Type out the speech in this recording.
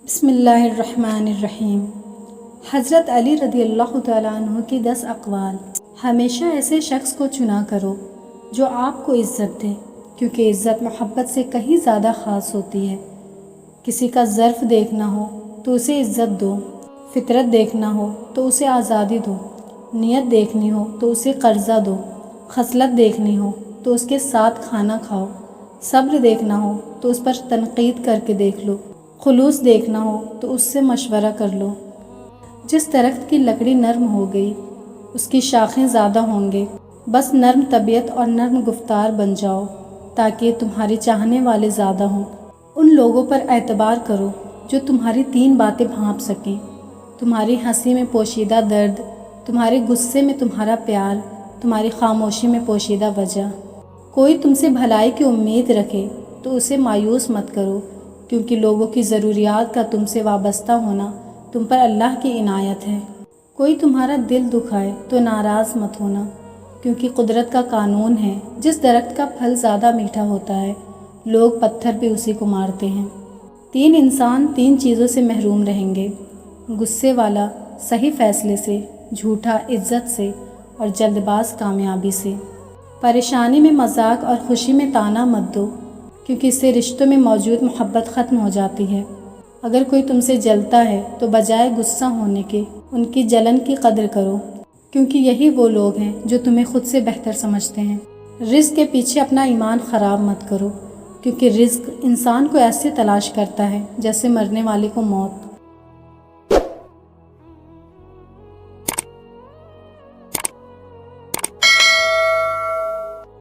بسم اللہ الرحمن الرحیم۔ حضرت علی رضی اللہ تعالیٰ عنہ کی 10 اقوال۔ ہمیشہ ایسے شخص کو چنا کرو جو آپ کو عزت دے، کیونکہ عزت محبت سے کہیں زیادہ خاص ہوتی ہے۔ کسی کا ظرف دیکھنا ہو تو اسے عزت دو، فطرت دیکھنا ہو تو اسے آزادی دو، نیت دیکھنی ہو تو اسے قرضہ دو، خصلت دیکھنی ہو تو اس کے ساتھ کھانا کھاؤ، صبر دیکھنا ہو تو اس پر تنقید کر کے دیکھ لو، خلوص دیکھنا ہو تو اس سے مشورہ کر لو۔ جس درخت کی لکڑی نرم ہو گئی اس کی شاخیں زیادہ ہوں گے۔ بس نرم طبیعت اور نرم گفتار بن جاؤ تاکہ تمہارے چاہنے والے زیادہ ہوں۔ ان لوگوں پر اعتبار کرو جو تمہاری 3 باتیں بھانپ سکیں: تمہاری ہنسی میں پوشیدہ درد، تمہارے غصے میں تمہارا پیار، تمہاری خاموشی میں پوشیدہ وجہ۔ کوئی تم سے بھلائی کی امید رکھے تو اسے مایوس مت کرو، کیونکہ لوگوں کی ضروریات کا تم سے وابستہ ہونا تم پر اللہ کی عنایت ہے۔ کوئی تمہارا دل دکھائے تو ناراض مت ہونا، کیونکہ قدرت کا قانون ہے جس درخت کا پھل زیادہ میٹھا ہوتا ہے لوگ پتھر پہ اسی کو مارتے ہیں۔ 3 انسان 3 چیزوں سے محروم رہیں گے: غصے والا صحیح فیصلے سے، جھوٹا عزت سے، اور جلد باز کامیابی سے۔ پریشانی میں مذاق اور خوشی میں طعنہ مت دو، کیونکہ اس سے رشتوں میں موجود محبت ختم ہو جاتی ہے۔ اگر کوئی تم سے جلتا ہے تو بجائے غصہ ہونے کے ان کی جلن کی قدر کرو، کیونکہ یہی وہ لوگ ہیں جو تمہیں خود سے بہتر سمجھتے ہیں۔ رزق کے پیچھے اپنا ایمان خراب مت کرو، کیونکہ رزق انسان کو ایسے تلاش کرتا ہے جیسے مرنے والے کو موت۔